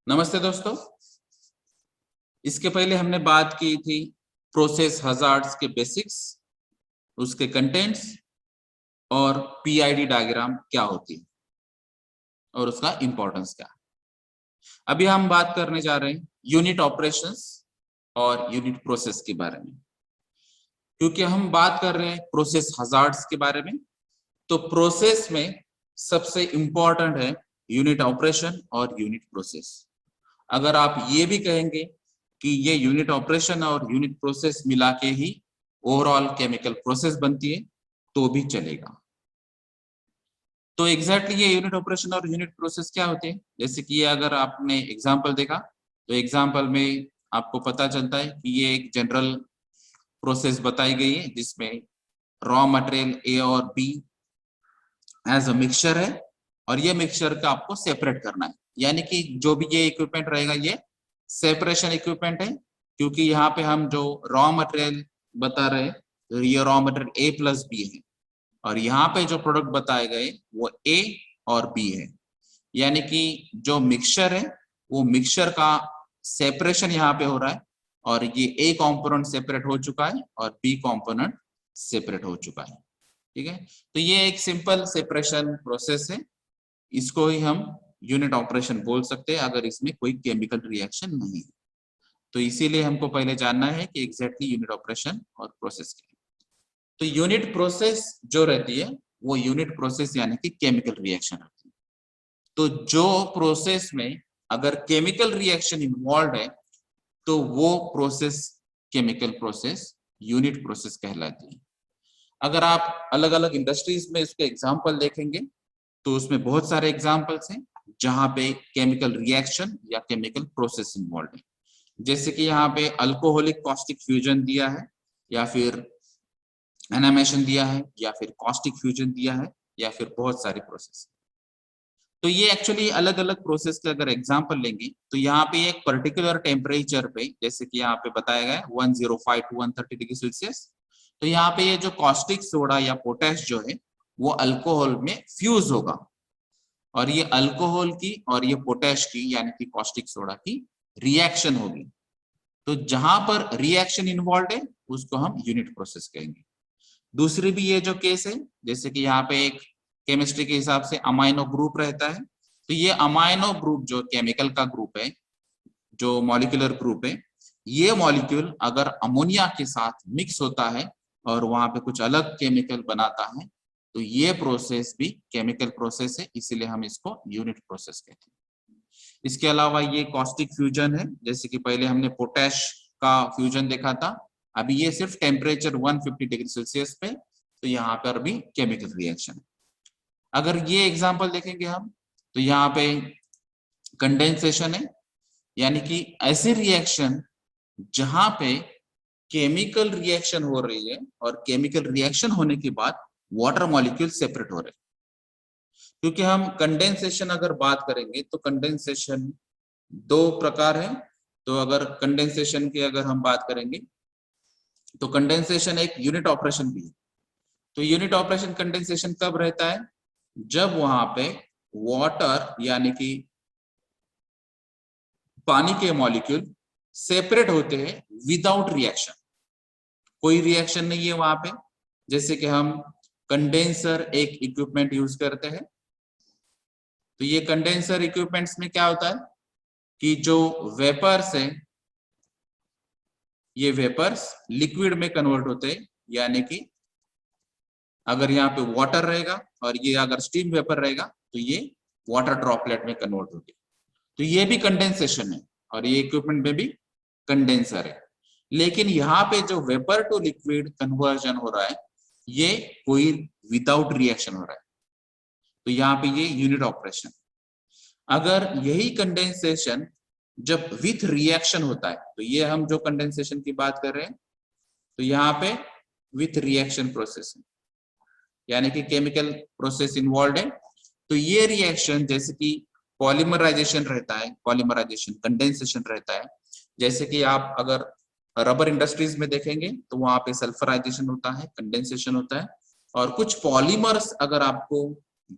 नमस्ते दोस्तों। इसके पहले हमने बात की थी प्रोसेस हजार्ड्स के बेसिक्स, उसके कंटेंट्स और पीआईडी डायग्राम क्या होती है और उसका इंपॉर्टेंस क्या है। अभी हम बात करने जा रहे हैं यूनिट ऑपरेशंस और यूनिट प्रोसेस के बारे में। क्योंकि हम बात कर रहे हैं प्रोसेस हजार्ड्स के बारे में, तो प्रोसेस में सबसे इंपॉर्टेंट है यूनिट ऑपरेशन और यूनिट प्रोसेस। अगर आप ये भी कहेंगे कि ये यूनिट ऑपरेशन और यूनिट प्रोसेस मिला के ही ओवरऑल केमिकल प्रोसेस बनती है तो भी चलेगा। तो एग्जैक्टली ये यूनिट ऑपरेशन और यूनिट प्रोसेस क्या होते हैं, जैसे कि ये अगर आपने एग्जांपल देखा तो एग्जांपल में आपको पता चलता है कि ये एक जनरल प्रोसेस बताई गई है जिसमें रॉ मटेरियल ए और बी एज अ मिक्सचर है और ये मिक्सचर का आपको सेपरेट करना है। यानी कि जो भी ये इक्विपमेंट रहेगा ये सेपरेशन इक्विपमेंट है, क्योंकि यहाँ पे हम जो रॉ मटेरियल बता रहे हैं तो ये raw material A plus B है और यहाँ पे जो प्रोडक्ट बताए गए वो ए और बी है। यानी कि जो मिक्सचर है वो मिक्सचर का सेपरेशन यहाँ पे हो रहा है और ये ए कॉम्पोनेंट सेपरेट हो चुका है और बी कॉम्पोनेंट सेपरेट हो चुका है। ठीक है, तो ये एक सिंपल सेपरेशन प्रोसेस है, इसको ही हम यूनिट ऑपरेशन बोल सकते हैं अगर इसमें कोई केमिकल रिएक्शन नहीं है। तो इसीलिए हमको पहले जानना है कि एग्जैक्टली यूनिट ऑपरेशन और प्रोसेस क्या है। तो यूनिट प्रोसेस जो रहती है वो यूनिट प्रोसेस यानी कि केमिकल रिएक्शन रहती है। तो जो प्रोसेस में अगर केमिकल रिएक्शन इन्वॉल्व है तो वो process chemical process unit process कहलाती है। अगर आप अलग अलग इंडस्ट्रीज में इसके एग्जाम्पल देखेंगे तो उसमें बहुत सारे एग्जाम्पल्स हैं जहां पे केमिकल रिएक्शन या केमिकल प्रोसेस इन्वॉल्व है। जैसे कि यहाँ पे अल्कोहलिक कॉस्टिक फ्यूजन दिया है या फिर एनामेशन दिया है या फिर कॉस्टिक फ्यूजन दिया है या फिर बहुत सारे प्रोसेस। तो ये एक्चुअली अलग अलग प्रोसेस के अगर एग्जांपल लेंगे तो यहाँ पे एक पर्टिकुलर टेम्परेचर पे, जैसे कि यहाँ पे बताया गया है 105 टू 130 डिग्री सेल्सियस, तो यहाँ पे ये जो कॉस्टिक सोडा या पोटैश जो है वो अल्कोहल में फ्यूज होगा और ये अल्कोहल की और ये पोटैश की यानी कि कॉस्टिक सोडा की रिएक्शन होगी। तो जहां पर रिएक्शन इन्वॉल्व है उसको हम यूनिट प्रोसेस कहेंगे। दूसरी भी ये जो केस है, जैसे कि यहाँ पे एक केमिस्ट्री के हिसाब से अमाइनो ग्रुप रहता है, तो ये अमाइनो ग्रुप जो केमिकल का ग्रुप है, जो मॉलिक्यूलर ग्रुप है, ये मॉलिक्यूल अगर अमोनिया के साथ मिक्स होता है और वहां पे कुछ अलग केमिकल बनाता है तो ये प्रोसेस भी केमिकल प्रोसेस है, इसीलिए हम इसको यूनिट प्रोसेस कहते हैं। इसके अलावा ये कॉस्टिक फ्यूजन है, जैसे कि पहले हमने पोटैश का फ्यूजन देखा था, अभी ये सिर्फ टेम्परेचर 150 डिग्री सेल्सियस पे, तो यहाँ पर भी केमिकल रिएक्शन है। अगर ये एग्जांपल देखेंगे हम तो यहाँ पे कंडेंसेशन है, यानी कि ऐसे रिएक्शन जहां पे केमिकल रिएक्शन हो रही है और केमिकल रिएक्शन होने के बाद वाटर मॉलिक्यूल सेपरेट हो रहे हैं। क्योंकि हम कंडेंसेशन अगर बात करेंगे तो कंडेंसेशन दो प्रकार है। तो अगर कंडेंसेशन की अगर हम बात करेंगे तो कंडेंसेशन एक यूनिट ऑपरेशन भी है। तो यूनिट ऑपरेशन कंडेंसेशन कब रहता है, जब वहां पे वाटर यानी कि पानी के मॉलिक्यूल सेपरेट होते हैं विदाउट रिएक्शन, कोई रिएक्शन नहीं है वहां पे। जैसे कि हम कंडेंसर एक इक्विपमेंट यूज करते हैं, तो ये कंडेंसर इक्विपमेंट्स में क्या होता है कि जो वेपर्स है ये वेपर्स लिक्विड में कन्वर्ट होते हैं, यानी कि अगर यहाँ पे वाटर रहेगा और ये अगर स्टीम वेपर रहेगा तो ये वाटर ड्रॉपलेट में कन्वर्ट होगी। तो ये भी कंडेंसेशन है और ये इक्विपमेंट में भी कंडेंसर है। लेकिन यहाँ पे जो वेपर टू लिक्विड कन्वर्जन हो रहा है ये कोई विदाउट रिएक्शन हो रहा है, तो यहाँ पे ये यूनिट ऑपरेशन। अगर यही कंडेंसेशन जब विथ रिएक्शन होता है, तो ये हम जो कंडेंसेशन की बात कर रहे हैं तो यहाँ पे विथ रिएक्शन प्रोसेस है, यानी कि केमिकल प्रोसेस इन्वॉल्व है। तो ये रिएक्शन जैसे कि पॉलीमराइजेशन रहता है, पॉलीमराइजेशन कंडेंसेशन रहता है। जैसे कि आप अगर रबर इंडस्ट्रीज में देखेंगे तो वहां पे सल्फराइजेशन होता है, कंडेंसेशन होता है। और कुछ पॉलीमर्स अगर आपको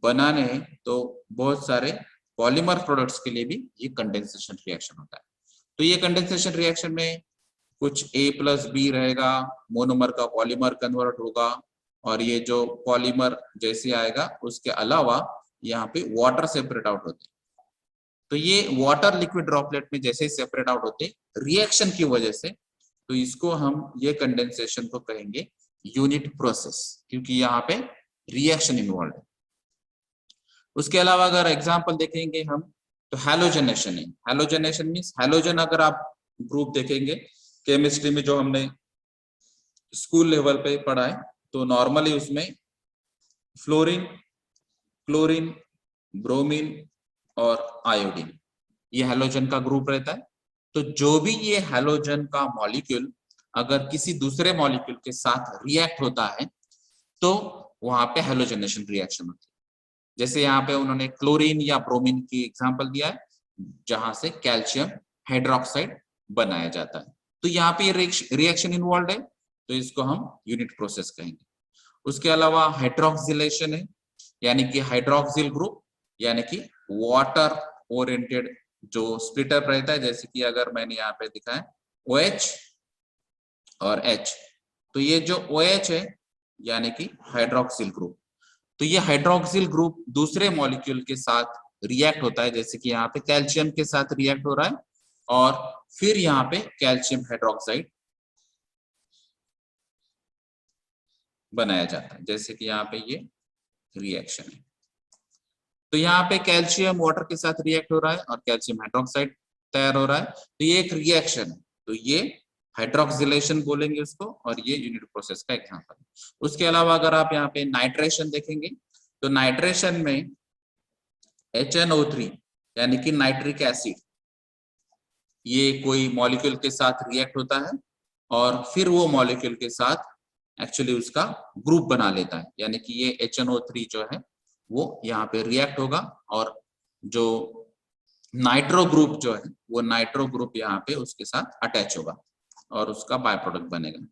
बनाने हैं तो बहुत सारे पॉलीमर प्रोडक्ट्स के लिए भी ये कंडेंसेशन रिएक्शन होता है। तो ये कंडेंसेशन रिएक्शन में कुछ A+B रहेगा, मोनोमर का पॉलीमर कन्वर्ट होगा, और ये जो पॉलीमर जैसे आएगा उसके अलावा यहाँ पे वाटर सेपरेट आउट होते हैं। तो ये वाटर लिक्विड ड्रॉपलेट में जैसे ही सेपरेट आउट होते रिएक्शन की वजह से, तो इसको हम ये कंडेंसेशन को कहेंगे यूनिट प्रोसेस, क्योंकि यहाँ पे रिएक्शन इन्वॉल्व है। उसके अलावा अगर एग्जांपल देखेंगे हम तो हैलोजनेशन है। हैलोजनेशन मींस हैलोजन, अगर आप ग्रुप देखेंगे केमिस्ट्री में जो हमने स्कूल लेवल पे पढ़ा है, तो नॉर्मली उसमें फ्लोरीन, क्लोरीन, ब्रोमीन और आयोडीन, ये हैलोजन का ग्रुप रहता है। तो जो भी ये हैलोजन का मॉलिक्यूल अगर किसी दूसरे मॉलिक्यूल के साथ रिएक्ट होता है तो वहां पे हैलोजनेशन रिएक्शन होती है। जैसे यहाँ पे उन्होंने क्लोरीन या ब्रोमीन की एग्जांपल दिया है, जहां से कैल्शियम हाइड्रोक्साइड बनाया जाता है। तो यहाँ पे रिएक्शन इन्वॉल्व है, तो इसको हम यूनिट प्रोसेस कहेंगे। उसके अलावा हाइड्रोक्सिलेशन है, यानी कि हाइड्रोक्सिल ग्रुप, यानी कि वाटर ओरिएंटेड जो स्प्लिटर रहता है, जैसे कि अगर मैंने यहाँ पे दिखाया OH और H, तो ये जो OH है यानी कि हाइड्रोक्सिल ग्रुप, तो ये हाइड्रोक्सिल ग्रुप दूसरे मॉलिक्यूल के साथ रिएक्ट होता है, जैसे कि यहाँ पे कैल्शियम के साथ रिएक्ट हो रहा है और फिर यहाँ पे कैल्शियम हाइड्रोक्साइड बनाया जाता है, जैसे कि यहाँ पे ये रिएक्शन है। तो यहाँ पे कैल्शियम वाटर के साथ रिएक्ट हो रहा है और कैल्शियम हाइड्रोक्साइड तैयार हो रहा है, तो ये एक रिएक्शन है। तो ये हाइड्रोक्सिलेशन बोलेंगे उसको, और ये यूनिट प्रोसेस का एग्जांपल है। उसके अलावा अगर आप यहाँ पे नाइट्रेशन देखेंगे, तो नाइट्रेशन में HNO3 यानी कि नाइट्रिक एसिड, ये कोई मॉलिक्यूल के साथ रिएक्ट होता है और फिर वो मॉलिक्यूल के साथ एक्चुअली उसका ग्रुप बना लेता है, यानी कि ये HNO3 जो है वो यहाँ पे रिएक्ट होगा और जो नाइट्रो ग्रुप जो है वो नाइट्रो ग्रुप यहाँ पे उसके साथ अटैच होगा और उसका बाय प्रोडक्ट बनेगा।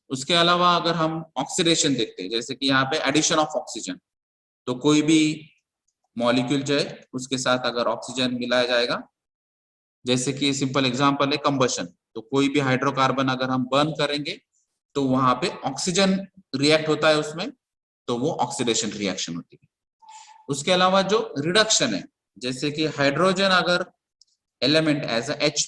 उसके अलावा अगर हम ऑक्सीडेशन देखते हैं, जैसे कि यहाँ पे एडिशन ऑफ ऑक्सीजन, तो कोई भी मॉलिक्यूल जो है उसके साथ अगर ऑक्सीजन मिलाया जाएगा, जैसे कि सिंपल एग्जांपल है कंबशन, तो कोई भी हाइड्रोकार्बन अगर हम बर्न करेंगे तो वहां पे ऑक्सीजन रिएक्ट होता है उसमें, तो वो ऑक्सीडेशन रिएक्शन होती है। उसके अलावा जो रिडक्शन है, जैसे कि हाइड्रोजन अगर एलिमेंट एज H+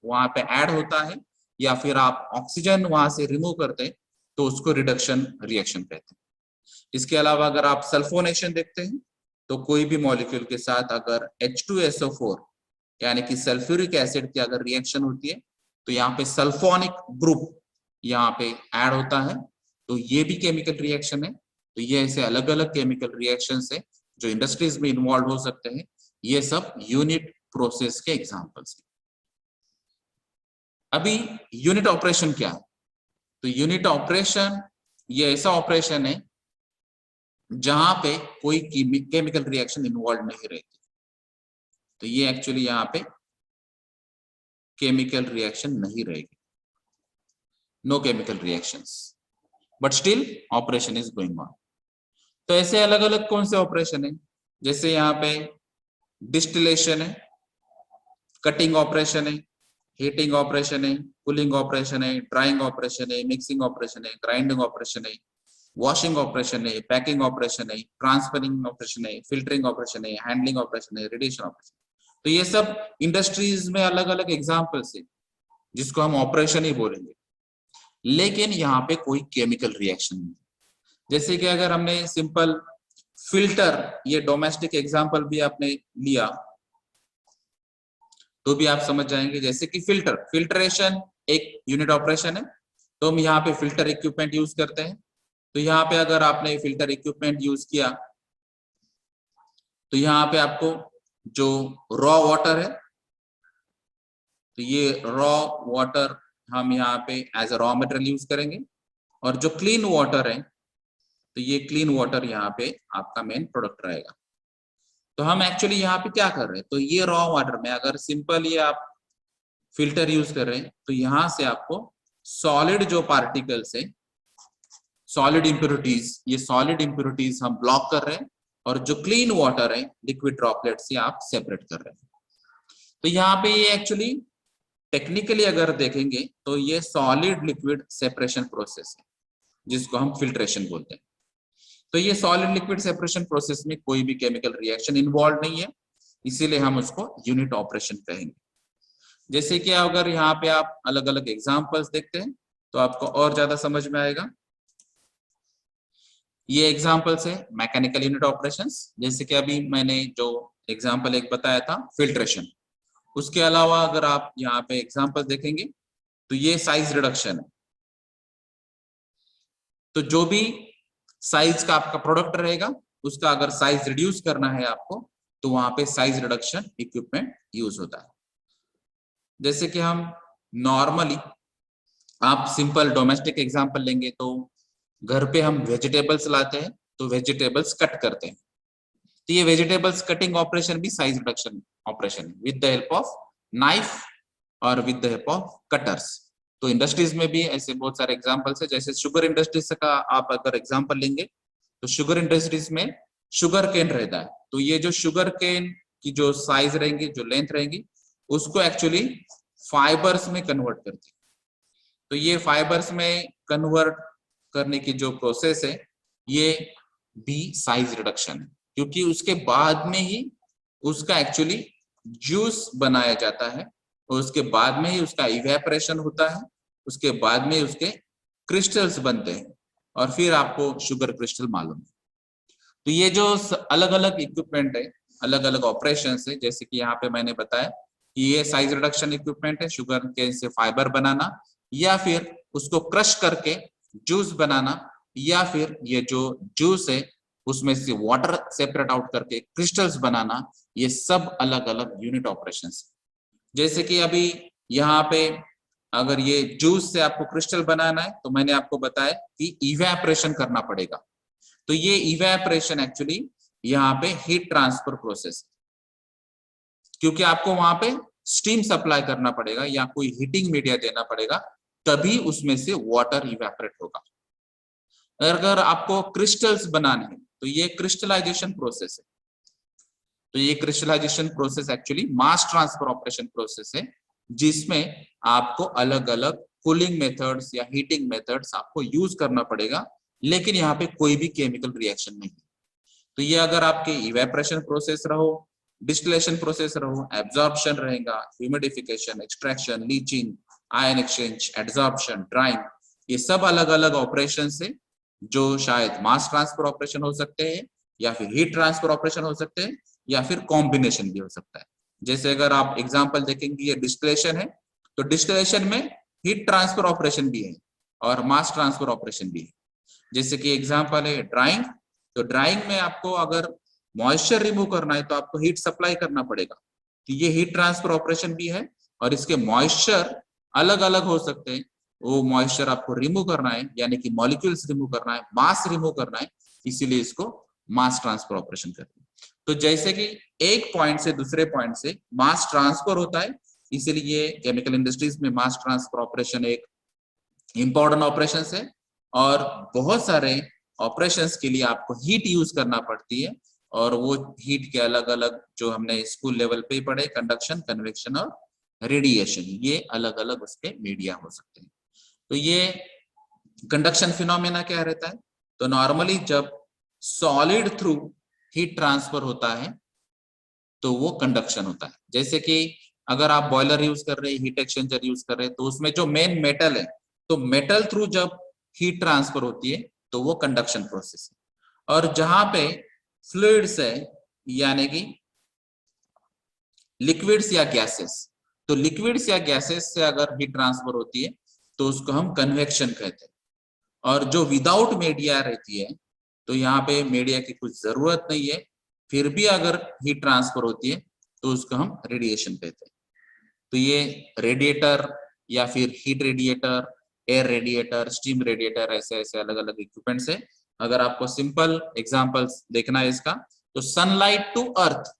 वहां पे ऐड होता है या फिर आप ऑक्सीजन वहां से रिमूव करते हैं, तो उसको रिडक्शन रिएक्शन कहते हैं। इसके अलावा अगर आप सल्फोनेशन देखते हैं, तो कोई भी मॉलिक्यूल के साथ अगर H2SO4 यानी कि सल्फ्यूरिक एसिड की अगर रिएक्शन होती है, तो यहाँ पे सल्फोनिक ग्रुप यहाँ पे ऐड होता है, तो ये भी केमिकल रिएक्शन है। तो ये ऐसे अलग अलग केमिकल रिएक्शन है जो इंडस्ट्रीज में इन्वॉल्व हो सकते हैं। ये सब यूनिट प्रोसेस के एग्जांपल्स हैं। अभी यूनिट ऑपरेशन क्या है? तो यूनिट ऑपरेशन ये ऐसा ऑपरेशन है जहां पे कोई केमिकल रिएक्शन इन्वॉल्व नहीं रहती। तो ये एक्चुअली यहाँ पे केमिकल रिएक्शन नहीं रहेगी, no chemical reactions, but still operation is going on. तो ऐसे अलग अलग कौन से ऑपरेशन है, जैसे यहाँ पे डिस्टिलेशन है, कटिंग ऑपरेशन है, हीटिंग ऑपरेशन है, कूलिंग ऑपरेशन है, ड्राइंग ऑपरेशन है, मिक्सिंग ऑपरेशन है, ग्राइंडिंग ऑपरेशन है, वॉशिंग ऑपरेशन है, पैकिंग ऑपरेशन है, ट्रांसफरिंग ऑपरेशन है, फिल्टरिंग ऑपरेशन है, हैंडलिंग ऑपरेशन है, रेडिएशन ऑपरेशन। तो ये सब इंडस्ट्रीज में अलग अलग एग्जाम्पल्स है जिसको हम ऑपरेशन ही बोलेंगे, लेकिन यहाँ पे कोई केमिकल रिएक्शन नहीं। जैसे कि अगर हमने सिंपल फिल्टर, ये डोमेस्टिक एग्जाम्पल भी आपने लिया तो भी आप समझ जाएंगे। जैसे कि फिल्टरेशन एक यूनिट ऑपरेशन है, तो हम यहाँ पे फिल्टर इक्विपमेंट यूज करते हैं। तो यहाँ पे अगर आपने फिल्टर इक्विपमेंट यूज किया, तो यहाँ पे आपको जो रॉ वाटर है, तो ये रॉ वाटर हम यहाँ पे as a raw material use करेंगे, और जो क्लीन वाटर है, तो ये क्लीन वाटर यहाँ पे आपका मेन प्रोडक्ट रहेगा। तो हम एक्चुअली यहाँ पे क्या कर रहे हैं, तो ये रॉ वाटर में अगर सिंपल ये आप फिल्टर यूज कर रहे हैं, तो यहाँ से आपको सॉलिड जो पार्टिकल्स है, सॉलिड इंप्योरिटीज, ये सॉलिड इंप्योरिटीज हम ब्लॉक कर रहे हैं और जो क्लीन वाटर है लिक्विड ड्रॉपलेट से आप सेपरेट कर रहे हैं। तो यहाँ पे ये एक्चुअली टेक्निकली अगर देखेंगे तो ये सॉलिड लिक्विड सेपरेशन प्रोसेस है जिसको हम फिल्ट्रेशन बोलते हैं। तो ये सॉलिड लिक्विड सेपरेशन प्रोसेस में कोई भी केमिकल रिएक्शन इन्वॉल्व नहीं है, इसीलिए हम उसको यूनिट ऑपरेशन कहेंगे। जैसे कि अगर यहाँ पे आप अलग अलग एग्जांपल्स देखते हैं तो आपको और ज्यादा समझ में आएगा। ये एग्जांपल्स है मैकेनिकल यूनिट ऑपरेशंस, जैसे कि अभी मैंने जो एग्जांपल एक बताया था फिल्ट्रेशन। उसके अलावा अगर आप यहाँ पे एग्जांपल देखेंगे तो ये साइज रिडक्शन है। तो जो भी साइज का आपका प्रोडक्ट रहेगा उसका अगर साइज रिड्यूस करना है आपको तो वहां पे साइज रिडक्शन इक्विपमेंट यूज होता है। जैसे कि हम नॉर्मली आप सिंपल डोमेस्टिक एग्जांपल लेंगे तो घर पे हम वेजिटेबल्स लाते हैं तो वेजिटेबल्स कट करते हैं, तो ये वेजिटेबल्स कटिंग ऑपरेशन भी साइज रिडक्शन ऑपरेशन है with the help of knife और with the help of cutters. तो इंडस्ट्रीज में भी ऐसे बहुत सारे एग्जांपल्स है, जैसे शुगर इंडस्ट्रीज का आप अगर एग्जांपल लेंगे तो शुगर इंडस्ट्रीज में शुगर केन रहता है, तो ये जो शुगर केन की जो साइज रहेंगी, जो लेंथ रहेंगी, उसको एक्चुअली फाइबर्स में कन्वर्ट करते हैं। तो ये फाइबर्स में कन्वर्ट करने की जो प्रोसेस है ये भी साइज रिडक्शन है, क्योंकि उसके बाद में ही उसका एक्चुअली जूस बनाया जाता है और उसके बाद में ही उसका इवेपोरेशन होता है, उसके बाद में उसके क्रिस्टल्स बनते हैं और फिर आपको शुगर क्रिस्टल मालूम है। तो ये जो अलग अलग इक्विपमेंट है, अलग अलग ऑपरेशंस है, जैसे कि यहाँ पे मैंने बताया कि ये साइज रिडक्शन इक्विपमेंट है, शुगर केन से फाइबर बनाना या फिर उसको क्रश करके जूस बनाना, या फिर ये जो जूस है उसमें से वाटर सेपरेट आउट करके क्रिस्टल्स बनाना, ये सब अलग अलग यूनिट ऑपरेशंस है। जैसे कि अभी यहाँ पे अगर ये जूस से आपको क्रिस्टल बनाना है तो मैंने आपको बताया कि इवेपोरेशन करना पड़ेगा। तो ये इवेपोरेशन एक्चुअली यहाँ पे हीट ट्रांसफर प्रोसेस, क्योंकि आपको वहां पे स्टीम सप्लाई करना पड़ेगा या कोई हीटिंग मीडिया देना पड़ेगा, तभी उसमें से वाटर इवेपोरेट होगा। अगर आपको क्रिस्टल्स बनाने हैं तो ये क्रिस्टलाइजेशन प्रोसेस है। तो ये crystallization process actually mass transfer operation process है, जिसमें आपको अलग अलग कूलिंग मेथड्स या हीटिंग मेथड्स आपको यूज करना पड़ेगा, लेकिन यहाँ पे कोई भी केमिकल रिएक्शन नहीं है। तो ये अगर आपके इवेपोरेशन प्रोसेस रहो, डिस्टिलेशन प्रोसेस रहो, एब्जॉर्प्शन रहेगा, humidification, extraction, leaching, ion exchange, adsorption, drawing, ये सब अलग अलग ऑपरेशन से जो शायद मास ट्रांसफर ऑपरेशन हो सकते हैं या फिर हीट ट्रांसफर ऑपरेशन हो सकते हैं या फिर कॉम्बिनेशन भी हो सकता है। जैसे अगर आप एग्जांपल देखेंगे ये डिस्टिलेशन है, तो डिस्टिलेशन में हीट ट्रांसफर ऑपरेशन भी है और मास ट्रांसफर ऑपरेशन भी है। जैसे कि एग्जांपल है ड्राइंग, तो ड्राइंग में आपको अगर मॉइस्चर रिमूव करना है तो आपको हीट सप्लाई करना पड़ेगा, तो ये हीट ट्रांसफर ऑपरेशन भी है और इसके मॉइस्चर अलग अलग हो सकते हैं। वो मॉइस्चर आपको रिमूव करना है, यानी कि मॉलिक्यूल्स रिमूव करना है, मास रिमूव करना है, इसीलिए इसको मास ट्रांसफर ऑपरेशन करते हैं। तो जैसे कि एक पॉइंट से दूसरे पॉइंट से मास ट्रांसफर होता है, इसीलिए केमिकल इंडस्ट्रीज में मास ट्रांसफर ऑपरेशन एक इंपॉर्टेंट ऑपरेशन है और बहुत सारे ऑपरेशंस के लिए आपको हीट यूज करना पड़ती है और वो हीट के अलग अलग जो हमने स्कूल लेवल पे ही पढ़े, कंडक्शन, कन्वेक्शन और रेडिएशन, ये अलग अलग उसके मीडिया हो सकते हैं। तो ये कंडक्शन फिनोमेना क्या रहता है, तो नॉर्मली जब सॉलिड थ्रू हीट ट्रांसफर होता है तो वो कंडक्शन होता है। जैसे कि अगर आप बॉयलर यूज कर रहे हैं, हीट एक्सचेंजर यूज कर रहे हैं, तो उसमें जो मेन मेटल है, तो मेटल थ्रू जब हीट ट्रांसफर होती है तो वो कंडक्शन प्रोसेस है। और जहां पे फ्लूइड्स है यानी कि लिक्विड्स या गैसेस, तो लिक्विड्स या गैसेस से अगर हीट ट्रांसफर होती है तो उसको हम कन्वेक्शन कहते हैं। और जो विदाउट मीडिया रहती है, तो यहाँ पे मीडिया की कुछ जरूरत नहीं है, फिर भी अगर हीट ट्रांसफर होती है तो उसको हम रेडिएशन कहते हैं। तो ये रेडिएटर या फिर heat radiator, air radiator, steam radiator, ऐसे ऐसे अलग अलग इक्विपमेंट्स है। अगर आपको सिंपल एग्जांपल्स देखना है इसका, तो sunlight to earth,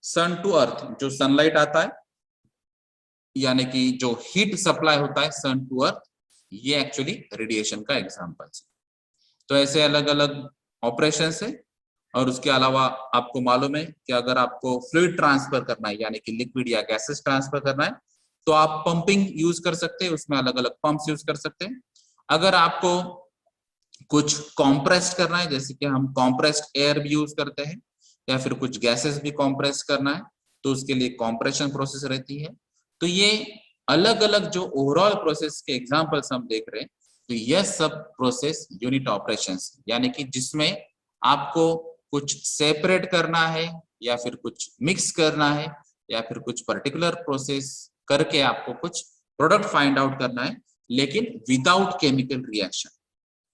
sun to earth जो सनलाइट आता है यानी कि जो हीट सप्लाई होता है सन टू अर्थ, ये एक्चुअली रेडिएशन का एग्जांपल है। तो ऐसे अलग अलग ऑपरेशंस है और उसके अलावा आपको मालूम है कि अगर आपको फ्लूइड ट्रांसफर करना है यानी कि लिक्विड या गैसेस ट्रांसफर करना है तो आप पंपिंग यूज कर सकते हैं, उसमें अलग अलग पंप्स यूज कर सकते हैं। अगर आपको कुछ कॉम्प्रेस्ड करना है, जैसे कि हम कॉम्प्रेस्ड एयर भी यूज करते हैं, या फिर कुछ गैसेस भी कॉम्प्रेस करना है तो उसके लिए कॉम्प्रेशन प्रोसेस रहती है। तो ये अलग अलग जो ओवरऑल प्रोसेस के एग्जांपल्स हम देख रहे हैं, तो यह सब प्रोसेस यूनिट ऑपरेशंस, यानी कि जिसमें आपको कुछ सेपरेट करना है या फिर कुछ मिक्स करना है या फिर कुछ पर्टिकुलर प्रोसेस करके आपको कुछ प्रोडक्ट फाइंड आउट करना है, लेकिन विदाउट केमिकल रिएक्शन।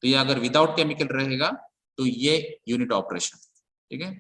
तो ये अगर विदाउट केमिकल रहेगा तो ये यूनिट ऑपरेशन, ठीक है।